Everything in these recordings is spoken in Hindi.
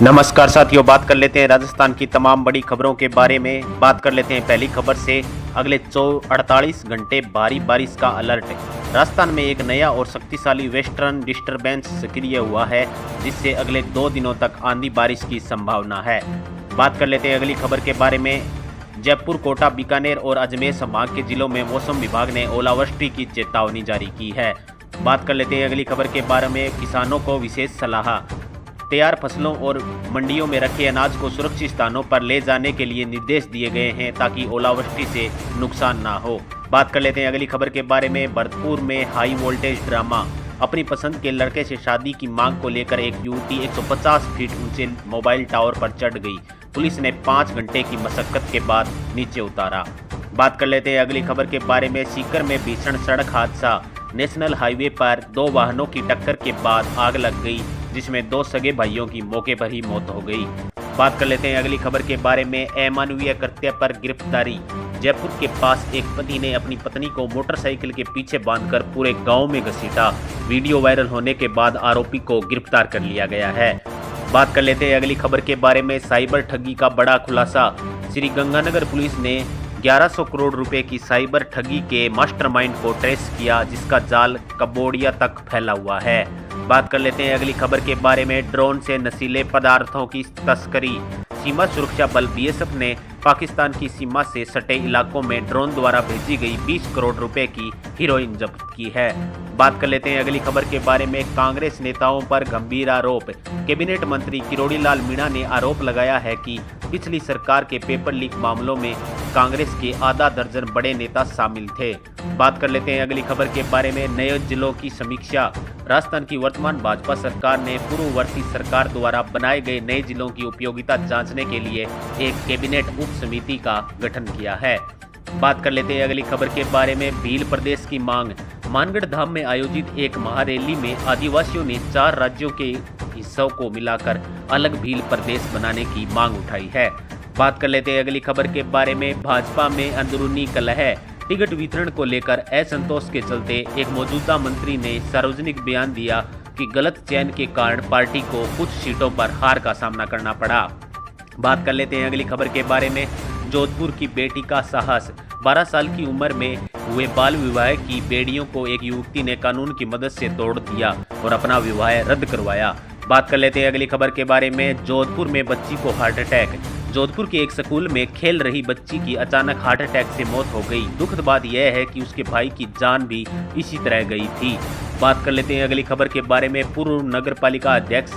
नमस्कार साथियों, बात कर लेते हैं राजस्थान की तमाम बड़ी खबरों के बारे में। बात कर लेते हैं पहली खबर से। अगले 48 घंटे भारी बारिश का अलर्ट। राजस्थान में एक नया और शक्तिशाली वेस्टर्न डिस्टर्बेंस सक्रिय हुआ है, जिससे अगले 2 दिनों तक आंधी बारिश की संभावना है। बात कर लेते हैं अगली खबर के बारे में। जयपुर, कोटा, बीकानेर और अजमेर संभाग के जिलों में मौसम विभाग ने ओलावृष्टि की चेतावनी जारी की है। बात कर लेते हैं अगली खबर के बारे में। किसानों को विशेष सलाह। तैयार फसलों और मंडियों में रखे अनाज को सुरक्षित स्थानों पर ले जाने के लिए निर्देश दिए गए हैं, ताकि ओलावृष्टि से नुकसान ना हो। बात कर लेते हैं अगली खबर के बारे में। भरतपुर में हाई वोल्टेज ड्रामा। अपनी पसंद के लड़के से शादी की मांग को लेकर एक युवती 150 फीट ऊंचे मोबाइल टावर पर चढ़ गई। पुलिस ने 5 घंटे की मशक्कत के बाद नीचे उतारा। बात कर लेते हैं अगली खबर के बारे में। सीकर में भीषण सड़क हादसा। नेशनल हाईवे पर 2 वाहनों की टक्कर के बाद आग लग गई, जिसमें 2 सगे भाइयों की मौके पर ही मौत हो गई। बात कर लेते हैं अगली खबर के बारे में। अमानवीय कृत्य पर गिरफ्तारी। जयपुर के पास एक पति ने अपनी पत्नी को मोटरसाइकिल के पीछे बांधकर पूरे गांव में घसीटा। वीडियो वायरल होने के बाद आरोपी को गिरफ्तार कर लिया गया है। बात कर लेते हैं अगली खबर के बारे में। साइबर ठगी का बड़ा खुलासा। श्रीगंगानगर पुलिस ने 1100 करोड़ रुपए की साइबर ठगी के मास्टरमाइंड को ट्रेस किया, जिसका जाल कंबोडिया तक फैला हुआ है। बात कर लेते हैं अगली खबर के बारे में। ड्रोन से नशीले पदार्थों की तस्करी। सीमा सुरक्षा बल बीएसएफ ने पाकिस्तान की सीमा से सटे इलाकों में ड्रोन द्वारा भेजी गई 20 करोड़ रुपए की हेरोइन जब्त की है। बात कर लेते हैं अगली खबर के बारे में। कांग्रेस नेताओं पर गंभीर आरोप। कैबिनेट मंत्री किरोड़ी लाल मीणा ने आरोप लगाया है कि पिछली सरकार के पेपर लीक मामलों में कांग्रेस के आधा दर्जन बड़े नेता शामिल थे। बात कर लेते हैं अगली खबर के बारे में। नए जिलों की समीक्षा। राजस्थान की वर्तमान भाजपा सरकार ने पूर्ववर्ती सरकार द्वारा बनाए गए नए जिलों की उपयोगिता जांचने के लिए एक कैबिनेट उप समिति का गठन किया है। बात कर लेते हैं अगली खबर के बारे में। भील प्रदेश की मांग। मानगढ़ धाम में आयोजित एक महारैली में आदिवासियों ने 4 राज्यों के हिस्सों को मिलाकर अलग भील प्रदेश बनाने की मांग उठाई है। बात कर लेते हैं अगली खबर के बारे में। भाजपा में अंदरूनी कलह। टिकट वितरण को लेकर असंतोष के चलते एक मौजूदा मंत्री ने सार्वजनिक बयान दिया कि गलत चयन के कारण पार्टी को कुछ सीटों पर हार का सामना करना पड़ा। बात कर लेते हैं अगली खबर के बारे में। जोधपुर की बेटी का साहस। 12 साल की उम्र में हुए बाल विवाह की बेड़ियों को एक युवती ने कानून की मदद से तोड़ दिया और अपना विवाह रद्द करवाया। बात कर लेते हैं अगली खबर के बारे में। जोधपुर में बच्ची को हार्ट अटैक। जोधपुर के एक स्कूल में खेल रही बच्ची की अचानक हार्ट अटैक से मौत हो गई। दुखद बात यह है कि उसके भाई की जान भी इसी तरह गई थी। बात कर लेते हैं अगली खबर के बारे में। पूर्व नगर पालिका अध्यक्ष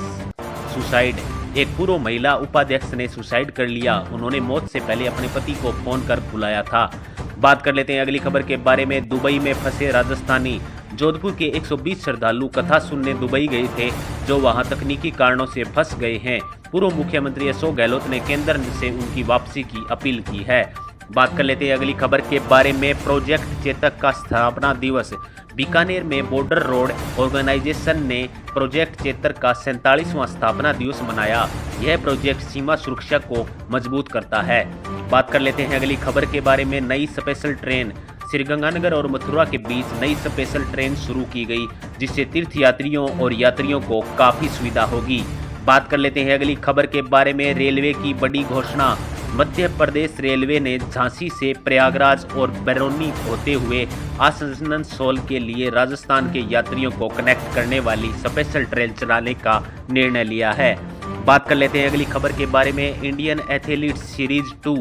सुसाइड। एक पूर्व महिला उपाध्यक्ष ने सुसाइड कर लिया। उन्होंने मौत से पहले अपने पति को फोन कर बुलाया था। बात कर लेते हैं अगली खबर के बारे में। दुबई में फंसे राजस्थानी। जोधपुर के 120 श्रद्धालु कथा सुनने दुबई गए थे, जो वहां तकनीकी कारणों से फंस गए हैं। पूर्व मुख्यमंत्री अशोक गहलोत ने केंद्र से उनकी वापसी की अपील की है। बात कर लेते हैं अगली खबर के बारे में। प्रोजेक्ट चेतक का स्थापना दिवस। बीकानेर में बॉर्डर रोड ऑर्गेनाइजेशन ने प्रोजेक्ट चेतक का 47वां स्थापना दिवस मनाया। यह प्रोजेक्ट सीमा सुरक्षा को मजबूत करता है। बात कर लेते हैं अगली खबर के बारे में। नई स्पेशल ट्रेन। श्रीगंगानगर और मथुरा के बीच नई स्पेशल ट्रेन शुरू की गई, जिससे तीर्थयात्रियों और यात्रियों को काफ़ी सुविधा होगी। बात कर लेते हैं अगली खबर के बारे में। रेलवे की बड़ी घोषणा। मध्य प्रदेश रेलवे ने झांसी से प्रयागराज और बरौनी होते हुए आसनसोल के लिए राजस्थान के यात्रियों को कनेक्ट करने वाली स्पेशल ट्रेन चलाने का निर्णय लिया है। बात कर लेते हैं अगली खबर के बारे में। Indian athletes series 2।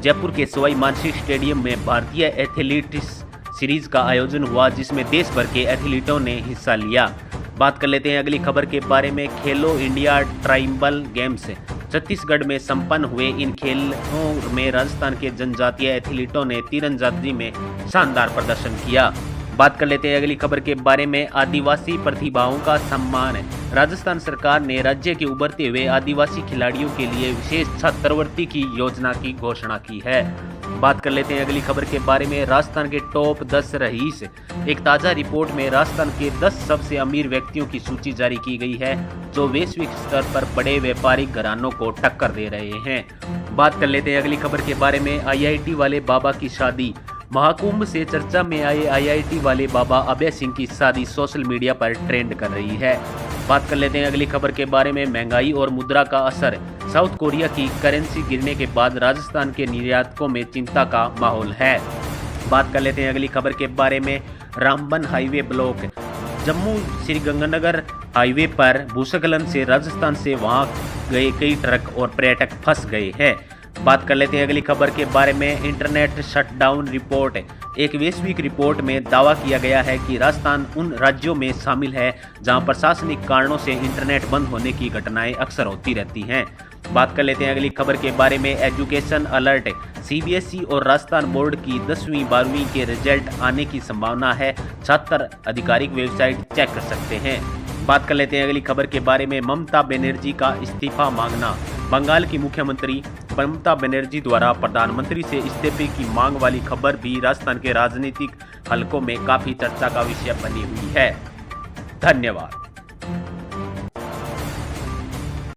जयपुर के सवाई मानसिंह स्टेडियम में भारतीय एथलीट्स सीरीज का आयोजन हुआ, जिसमें देश भर के एथलीटों ने हिस्सा लिया। बात कर लेते हैं अगली खबर के बारे में। खेलो इंडिया ट्राइबल गेम्स। छत्तीसगढ़ में संपन्न हुए इन खेलों में राजस्थान के जनजातीय एथलीटों ने तीरंदाजी में शानदार प्रदर्शन किया। बात कर लेते हैं अगली खबर के बारे में। आदिवासी प्रतिभाओं का सम्मान। राजस्थान सरकार ने राज्य के उभरते हुए आदिवासी खिलाड़ियों के लिए विशेष छात्रवृत्ति की योजना की घोषणा की है। बात कर लेते हैं अगली खबर के बारे में। राजस्थान के टॉप 10 रईस। एक ताज़ा रिपोर्ट में राजस्थान के 10 सबसे अमीर व्यक्तियों की सूची जारी की गई है, जो वैश्विक स्तर पर बड़े व्यापारिक घरानों को टक्कर दे रहे हैं। बात कर लेते हैं अगली खबर के बारे में। आईआईटी वाले बाबा की शादी। महाकुंभ से चर्चा में आए आईआईटी वाले बाबा अभय सिंह की शादी सोशल मीडिया पर ट्रेंड कर रही है। बात कर लेते हैं अगली खबर के बारे में। महंगाई और मुद्रा का असर। साउथ कोरिया की करेंसी गिरने के बाद राजस्थान के निर्यातकों में चिंता का माहौल है। बात कर लेते हैं अगली खबर के बारे में। Ramban highway block. Jammu Sriganganagar highway पर भूस्खलन से राजस्थान से वहां गए कई ट्रक और पर्यटक फंस गए हैं। बात कर लेते हैं अगली खबर के बारे में। Internet shutdown report. एक वैश्विक रिपोर्ट में दावा किया गया है कि राजस्थान उन राज्यों में शामिल है जहां प्रशासनिक कारणों से इंटरनेट बंद होने की घटनाएं अक्सर होती रहती हैं। बात कर लेते हैं अगली खबर के बारे में। Education alert. सीबीएसई और राजस्थान बोर्ड की 10वीं 12वीं के रिजल्ट आने की संभावना है। छात्र आधिकारिक वेबसाइट चेक कर सकते हैं। बात कर लेते हैं अगली खबर के बारे में। ममता बनर्जी का इस्तीफा मांगना। बंगाल की मुख्यमंत्री ममता बनर्जी द्वारा प्रधानमंत्री से इस्तीफे की मांग वाली खबर भी राजस्थान के राजनीतिक हलकों में काफी चर्चा का विषय बनी हुई है। धन्यवाद।